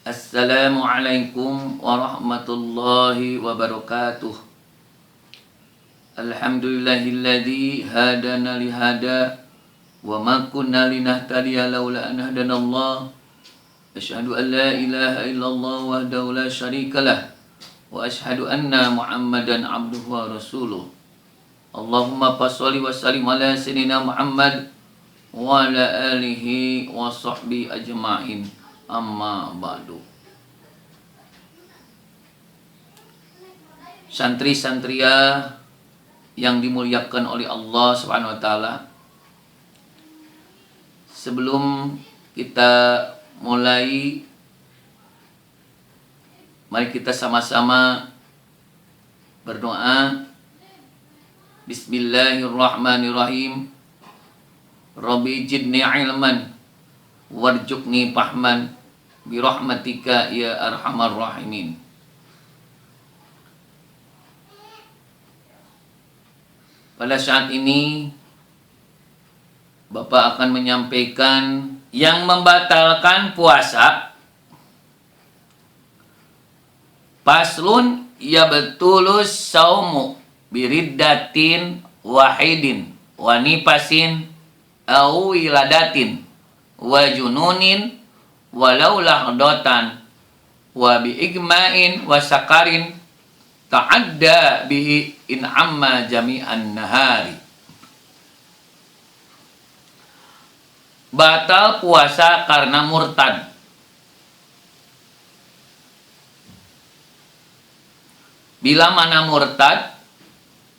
Assalamualaikum warahmatullahi wabarakatuh. Alhamdulillahilladzi hadana lihada wa ma kunna linahtadiya laula an hadanallah. Asyhadu an la ilaha illallah wahdahu la syarikalah wa asyhadu anna Muhammadan abduhu wa rasuluh. Allahumma shalli wa sallim ala sayyidina Muhammad wa ala alihi wa sahbihi ajma'in. Amma ba'du. Santri-santria yang dimuliakan oleh Allah Subhanahu wa taala. Sebelum kita mulai, mari kita sama-sama berdoa. Bismillahirrahmanirrahim. Rabbi jidni ilman warzuqni fahman birahmatika ya arhamar rahimin. Pada saat ini Bapak akan menyampaikan yang membatalkan puasa. Faslun yabtulus saumu biriddatin wahidin wa nifasin aw wiladatin wa jununin walau lahdatan wa bi igma'in wa sakarin ta'adda bihi in amma jami'an nahari. Batal puasa karena murtad. Bila mana murtad,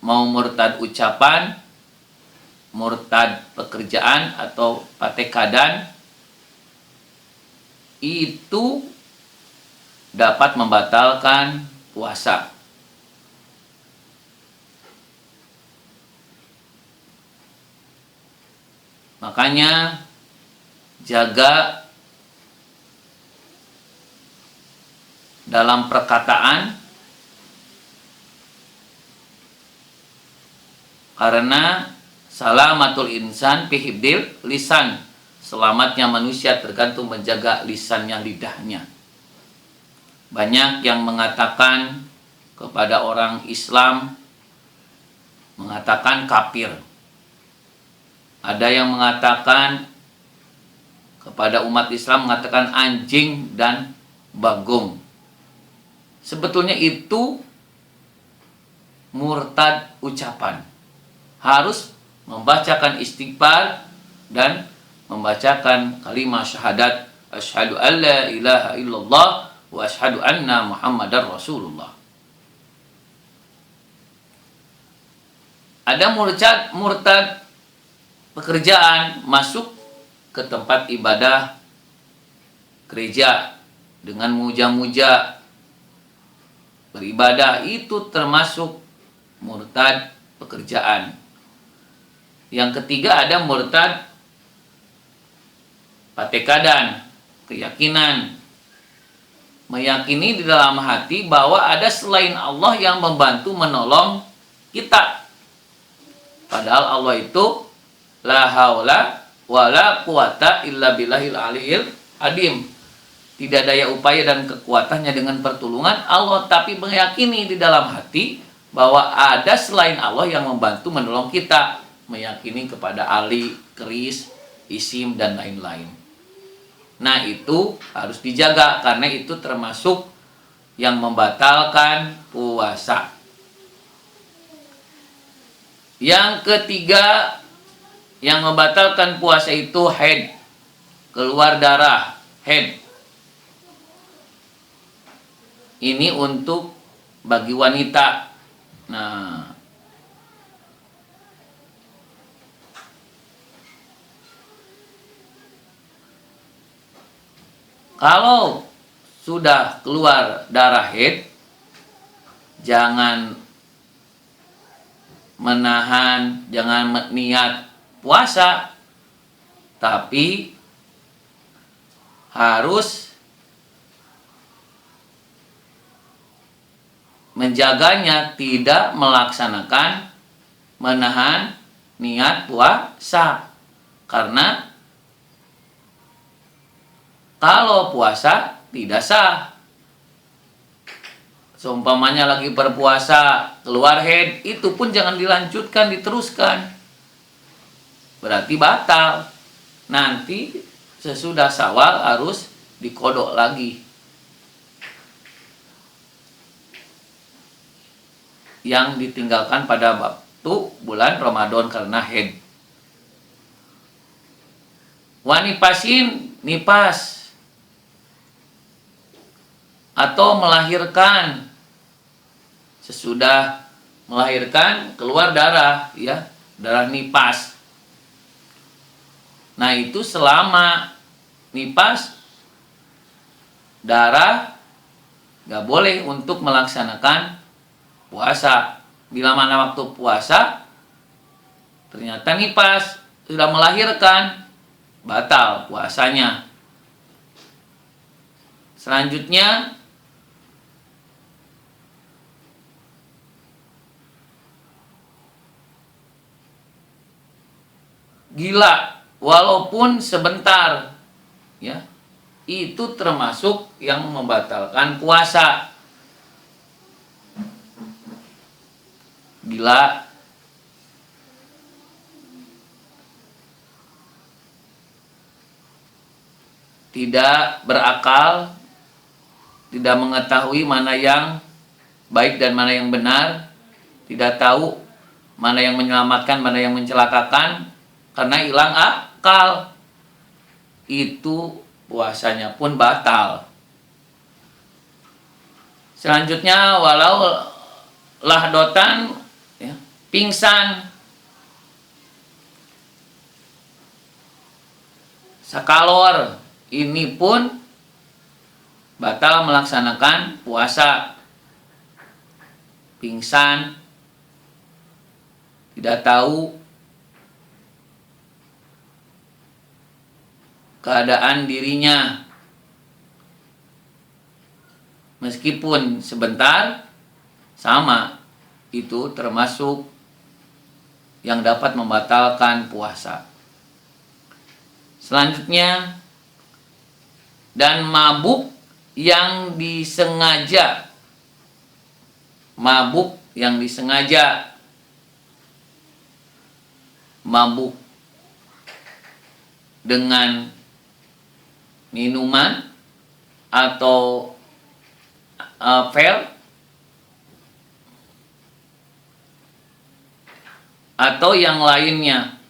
mau murtad ucapan, murtad pekerjaan atau patekadan, itu dapat membatalkan puasa. Makanya jaga dalam perkataan, karena salamatul insan fi hibdil lisan, selamatnya manusia tergantung menjaga lisannya, lidahnya. Banyak yang mengatakan kepada orang Islam, mengatakan kafir. Ada yang mengatakan kepada umat Islam, mengatakan anjing dan bagong. Sebetulnya itu murtad ucapan. Harus membacakan istighfar dan membacakan kalimat syahadat asyhadu an la ilaha illallah wa asyhadu anna Muhammadar Rasulullah. Ada murtad pekerjaan, masuk ke tempat ibadah gereja dengan muja-muja beribadah, itu termasuk murtad pekerjaan. Yang ketiga ada murtad patekadan, keyakinan, meyakini di dalam hati bahwa ada selain Allah yang membantu menolong kita, padahal Allah itu la haula wala quwata illa billahil aliyil adim. Tidak daya upaya dan kekuatannya dengan pertolongan Allah, tapi meyakini di dalam hati bahwa ada selain Allah yang membantu menolong kita, meyakini kepada Ali, Keris, Isim dan lain-lain. Nah, itu harus dijaga karena itu termasuk yang membatalkan puasa. Yang ketiga yang membatalkan puasa itu haid, keluar darah, haid. Ini untuk bagi wanita. Nah, kalau sudah keluar darah haid, jangan menahan, jangan niat puasa, tapi harus menjaganya, tidak melaksanakan menahan niat puasa. Karena kalau puasa tidak sah. Seumpamanya lagi berpuasa, keluar haid, itu pun jangan dilanjutkan, diteruskan. Berarti batal. Nanti sesudah Syawal harus dikodok lagi. Yang ditinggalkan pada waktu bulan Ramadan karena haid. Wanipasin, nipas, atau melahirkan. Sesudah melahirkan keluar darah, ya, darah nipas. Nah, itu selama nipas darah gak boleh untuk melaksanakan puasa. Bila mana waktu puasa ternyata nipas sudah melahirkan, batal puasanya. Selanjutnya gila walaupun sebentar, ya, itu termasuk yang membatalkan puasa. Gila tidak berakal, tidak mengetahui mana yang baik dan mana yang benar, tidak tahu mana yang menyelamatkan, mana yang mencelakakan, karena hilang akal, itu puasanya pun batal. Selanjutnya walau lahdotan, ya, pingsan, sakalor, ini pun batal melaksanakan puasa. Pingsan, tidak tahu keadaan dirinya, meskipun sebentar, sama, itu termasuk yang dapat membatalkan puasa. Selanjutnya, dan mabuk yang disengaja. Mabuk yang disengaja. Mabuk dengan minuman atau pil atau yang lainnya,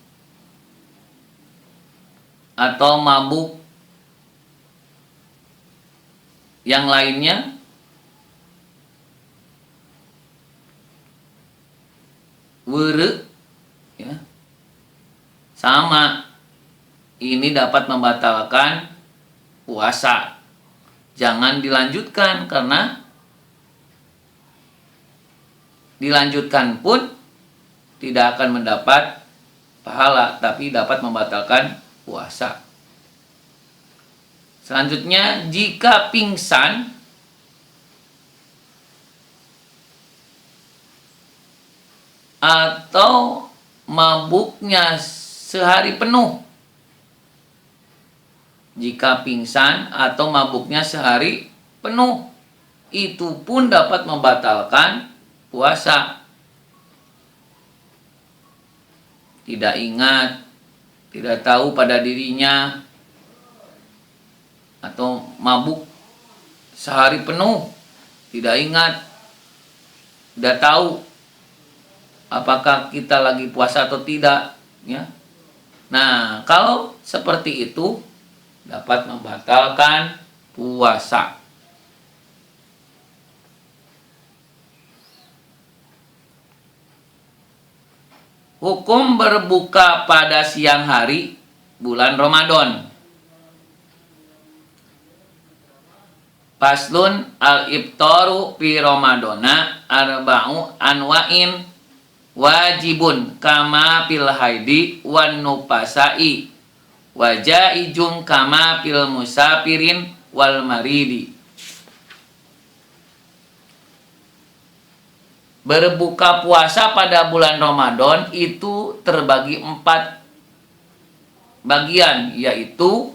atau mabuk yang lainnya, were, ya, sama, ini dapat membatalkan puasa. Jangan dilanjutkan, karena dilanjutkan pun tidak akan mendapat pahala, tapi dapat membatalkan puasa. Selanjutnya, jika pingsan atau mabuknya sehari penuh. Jika pingsan atau mabuknya sehari penuh, itu pun dapat membatalkan puasa. Tidak ingat, tidak tahu pada dirinya, atau mabuk sehari penuh, tidak ingat, tidak tahu apakah kita lagi puasa atau tidak, ya. Nah, kalau seperti itu dapat membatalkan puasa. Hukum berbuka pada siang hari bulan Ramadan. Faslun al-iftaru fi Ramadana arba'u anwa'in wajibun kama fil haidi wan nufasai wa jaizun kama fil musafirin wal maridi. Berbuka puasa pada bulan Ramadan itu terbagi 4 bagian, yaitu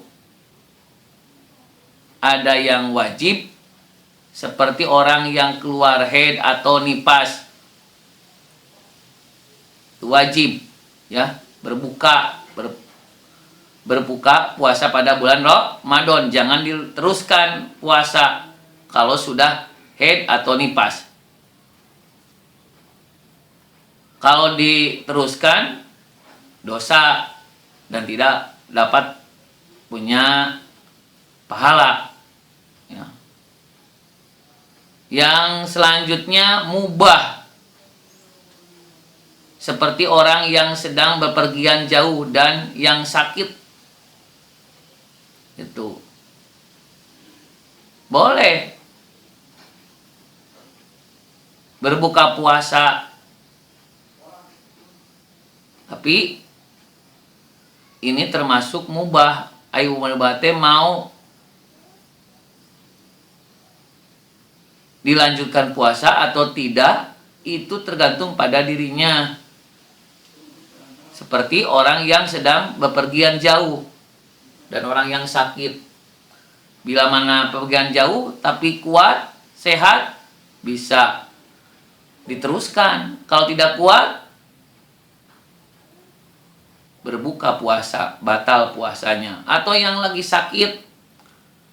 ada yang wajib, seperti orang yang keluar haid atau nifas. Wajib ya berbuka puasa pada bulan Ramadan. Jangan diteruskan puasa kalau sudah haid atau nifas. Kalau diteruskan dosa dan tidak dapat punya pahala ya. Yang selanjutnya mubah, seperti orang yang sedang bepergian jauh dan yang sakit, itu boleh berbuka puasa, tapi ini termasuk mubah. Ayu mubate mau dilanjutkan puasa atau tidak, itu tergantung pada dirinya. Seperti orang yang sedang bepergian jauh dan orang yang sakit. Bila mana bepergian jauh tapi kuat, sehat, bisa diteruskan. Kalau tidak kuat, berbuka puasa, batal puasanya. Atau yang lagi sakit,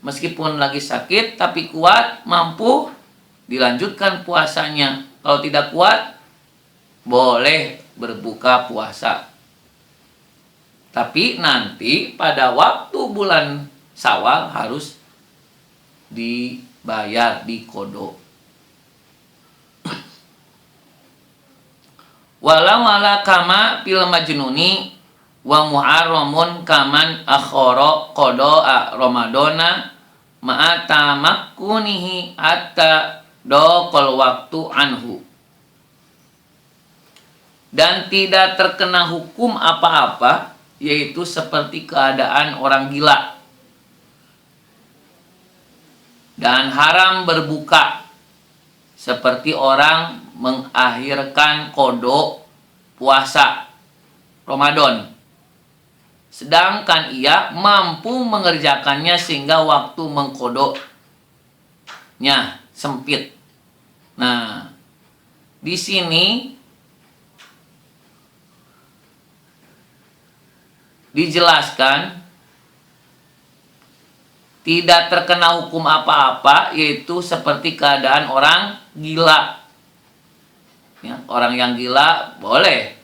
meskipun lagi sakit tapi kuat, mampu, dilanjutkan puasanya. Kalau tidak kuat, boleh berbuka puasa. Tapi nanti pada waktu bulan Syawal harus dibayar, diqodho. Wala kama fil majnuni wa muharramun kaman akhara qada'a ramadana ma'a tamakkunihi hatta doqol waktu anhu. Dan tidak terkena hukum apa-apa, yaitu seperti keadaan orang gila. Dan haram berbuka, seperti orang mengakhirkan qodho puasa Ramadan, sedangkan ia mampu mengerjakannya sehingga waktu mengqodhonya sempit. Nah, di sini dijelaskan tidak terkena hukum apa-apa, yaitu seperti keadaan orang gila ya. Orang yang gila boleh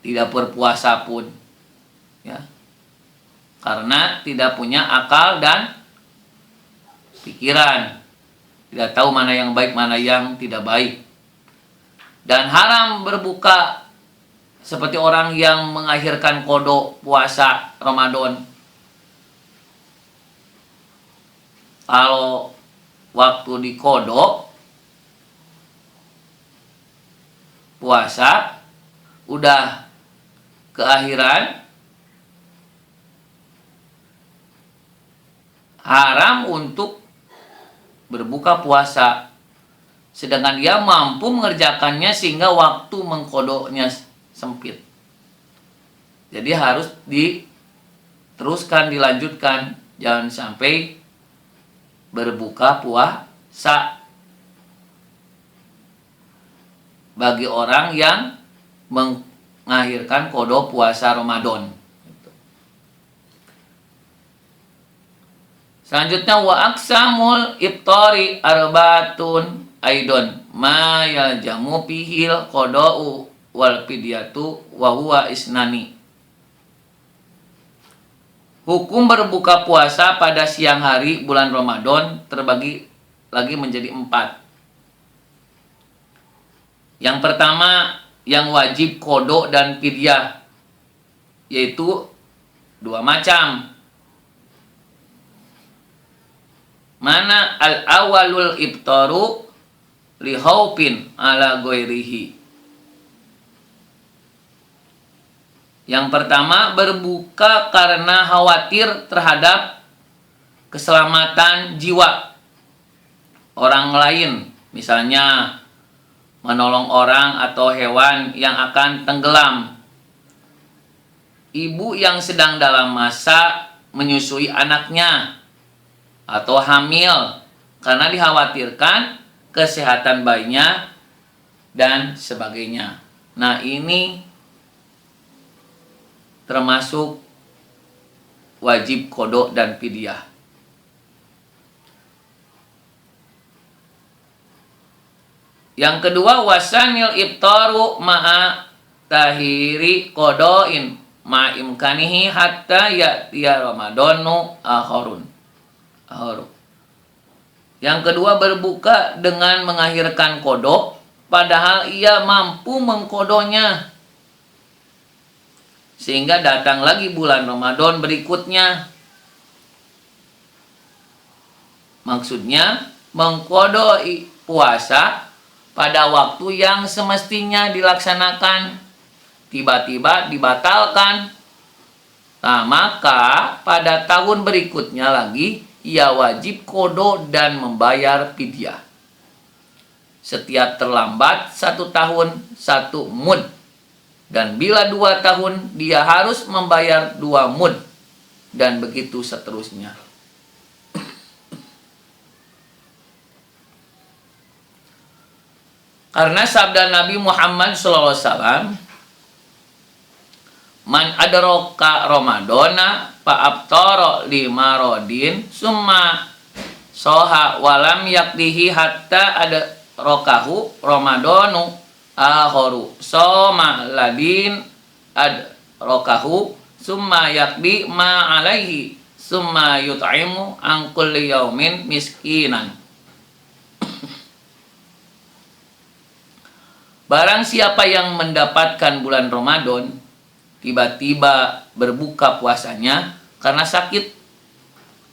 tidak berpuasa pun ya, karena tidak punya akal dan pikiran, tidak tahu mana yang baik mana yang tidak baik. Dan haram berbuka seperti orang yang mengakhirkan qodho puasa Ramadan. Kalau waktu diqodho puasa udah keakhiran, haram untuk berbuka puasa, sedangkan dia mampu mengerjakannya sehingga waktu mengqodhonya sempit. Jadi harus diteruskan, dilanjutkan, jangan sampai berbuka puasa bagi orang yang mengakhirkan qodho puasa Ramadan. Selanjutnya wa aqsamul iftari arbatun aidon ma yaljamu fihil qoda'u wal fidyatu wa huwa isnani. Hukum berbuka puasa pada siang hari bulan Ramadan terbagi lagi menjadi 4. Yang pertama, yang wajib qodho dan fidyah, yaitu 2 macam. Mana al-awwalul iftaru li khaufin ala ghairihi. Yang pertama, berbuka karena khawatir terhadap keselamatan jiwa orang lain, misalnya menolong orang atau hewan yang akan tenggelam. ibu yang sedang dalam masa menyusui anaknya atau hamil karena dikhawatirkan kesehatan bayinya dan sebagainya. Nah, ini termasuk wajib qada dan fidyah. Yang kedua, wasanil iftaru ma'a tahiri qada'in ma imkanihi hatta ya'tiya ramadanu akharun. Yang kedua, berbuka dengan mengakhirkan qada padahal ia mampu mengqadanya sehingga datang lagi bulan Ramadan berikutnya. Maksudnya mengqadai puasa pada waktu yang semestinya dilaksanakan tiba-tiba dibatalkan. Nah, maka pada tahun berikutnya lagi ia wajib qada dan membayar fidyah. Setiap terlambat 1 tahun 1 mud, dan bila 2 tahun dia harus membayar 2 mud, dan begitu seterusnya. Karena sabda Nabi Muhammad SAW, man adraka ramadana fa aftara lima rodin summa soha walam yakdihi hatta adrakahu ramadanu akharu soma ladin adrakahu summa yakdi ma alaihi summa yut'imu an kulli yaumin miskinan. Barang siapa yang mendapatkan bulan Ramadan tiba-tiba berbuka puasanya karena sakit,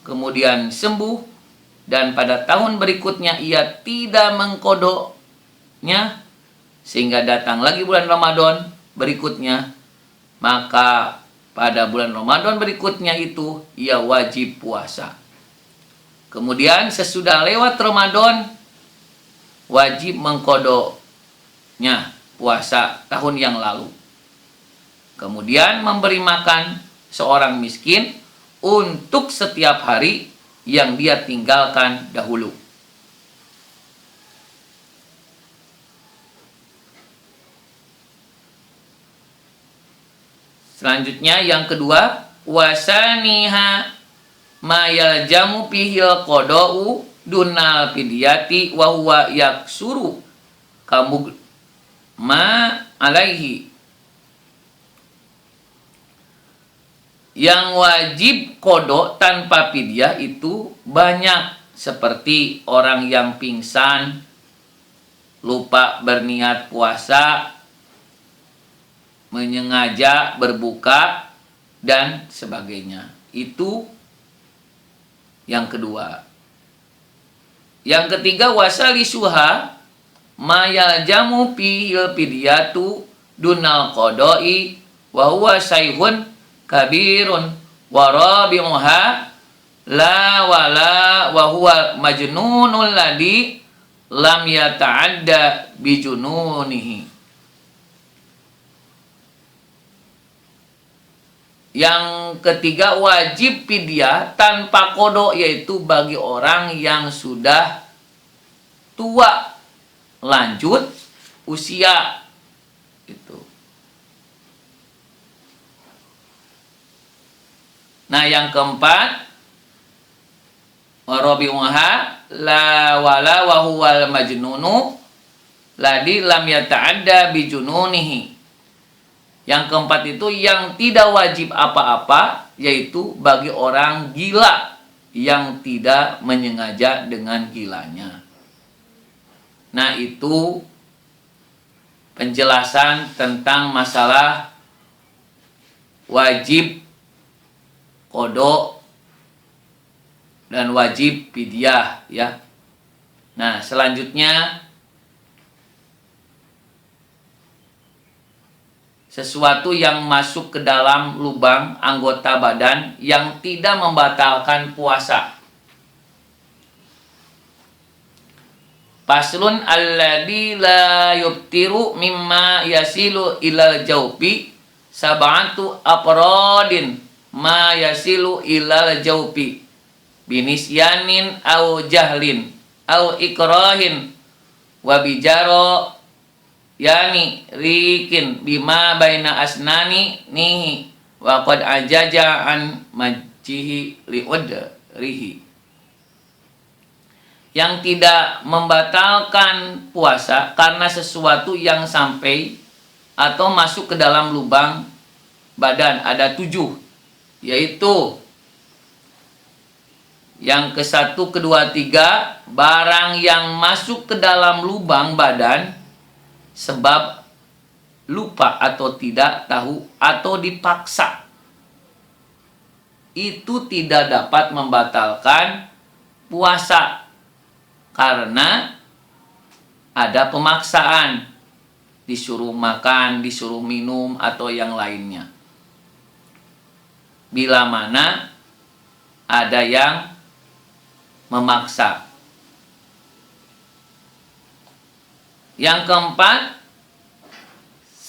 kemudian sembuh, dan pada tahun berikutnya ia tidak mengqadanya sehingga datang lagi bulan Ramadan berikutnya, maka pada bulan Ramadan berikutnya itu ia wajib puasa. Kemudian sesudah lewat Ramadan wajib mengqadanya puasa tahun yang lalu. Kemudian memberi makan seorang miskin untuk setiap hari yang dia tinggalkan dahulu. Selanjutnya yang kedua, wasaniha ma yaljamu fihil qada'u dunal fidyati wa huwa yaksuru kamu ma alaihi. Yang wajib qada tanpa fidyah itu banyak, seperti orang yang pingsan, lupa berniat puasa, menyengaja berbuka, dan sebagainya. Itu yang kedua. Yang ketiga, wasalisuha ma yaljamu fihil fidyatu dunal qada'i wa huwa sayhun kabirun wa rabi'uha la wala wa huwa majnunul ladhi lam yata'adda bijununihi. Yang ketiga, wajib fidyah tanpa qada, yaitu bagi orang yang sudah tua lanjut usia itu. Nah, yang keempat, warabi'uha la wala wa huwal majnunu ladhi lam yata'adda bijununihi. Yang keempat itu yang tidak wajib apa-apa, yaitu bagi orang gila yang tidak menyengaja dengan gilanya. Nah, itu penjelasan tentang masalah wajib qada dan wajib fidyah, ya. Nah, selanjutnya sesuatu yang masuk ke dalam lubang anggota badan yang tidak membatalkan puasa. Faslun alladzi la yubtiru mimma yasilu ilal jawfi sab'atu afrodin ma yasilu ilal jaupi binisyanin au jahlin au ikrahin wa bijaro yani rikin bima baina asnani nihi wa qad ajaja an majjihi liudrihi. Yang tidak membatalkan puasa karena sesuatu yang sampai atau masuk ke dalam lubang badan, ada 7, yaitu yang ke-1, kedua, 3, barang yang masuk ke dalam lubang badan sebab lupa atau tidak tahu atau dipaksa, itu tidak dapat membatalkan puasa karena ada pemaksaan, disuruh makan, disuruh minum, atau yang lainnya. Bila mana ada yang memaksa. Yang keempat,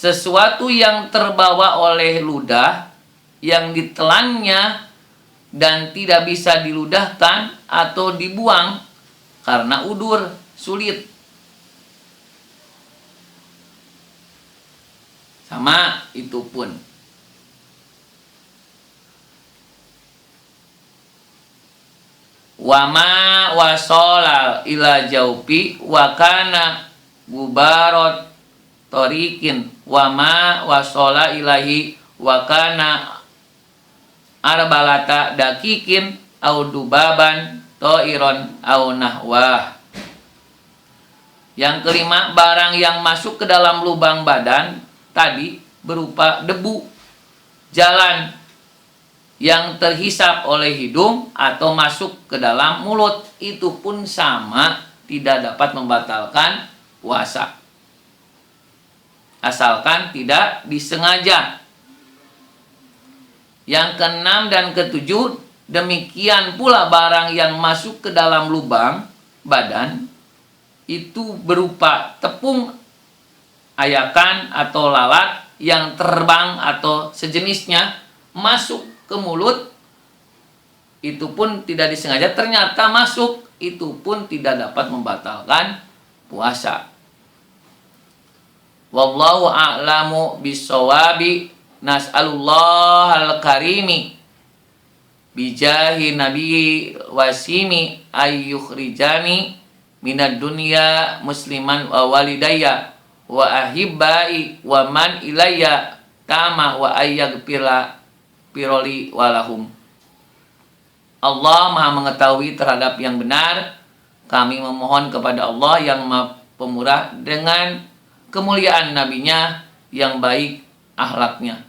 sesuatu yang terbawa oleh ludah yang ditelannya dan tidak bisa diludahkan atau dibuang karena udur, sulit. Sama itu pun. Wama wasolal ila jaupi wakana gubarot torikin wama wasola ilahi wakana arbalata dakikin au dubaban toiron au nahwah. Yang kelima, barang yang masuk ke dalam lubang badan tadi berupa debu, jalan yang terhisap oleh hidung atau masuk ke dalam mulut, itu pun sama, tidak dapat membatalkan puasa asalkan tidak disengaja. Yang keenam dan ketujuh, demikian pula barang yang masuk ke dalam lubang badan itu berupa tepung, ayakan atau lalat yang terbang atau sejenisnya masuk ke mulut, itu pun tidak disengaja ternyata masuk, itu pun tidak dapat membatalkan puasa. Wallahu a'lamu bissawabi. Nas'alullahal karimi bijahi nabi wasimi ayyukhrijani minad dunya musliman wa walidayya wa ahibbai wa man ilayya tama wa ayyagfira piroli walahum. Allah Maha mengetahui terhadap yang benar. Kami memohon kepada Allah yang Maha Pemurah dengan kemuliaan nabinya yang baik akhlaknya.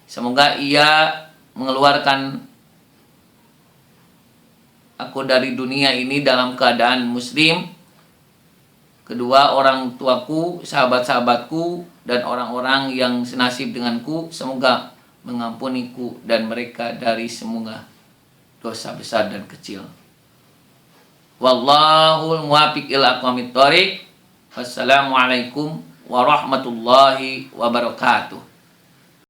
Semoga ia mengeluarkan aku dari dunia ini dalam keadaan muslim. Kedua, orang tuaku, sahabat-sahabatku, dan orang-orang yang senasib denganku, semoga mengampuniku dan mereka dari semua dosa besar dan kecil. Wallahul muwaffiq ila aqwamit thoriq. Wassalamualaikum warahmatullahi wabarakatuh.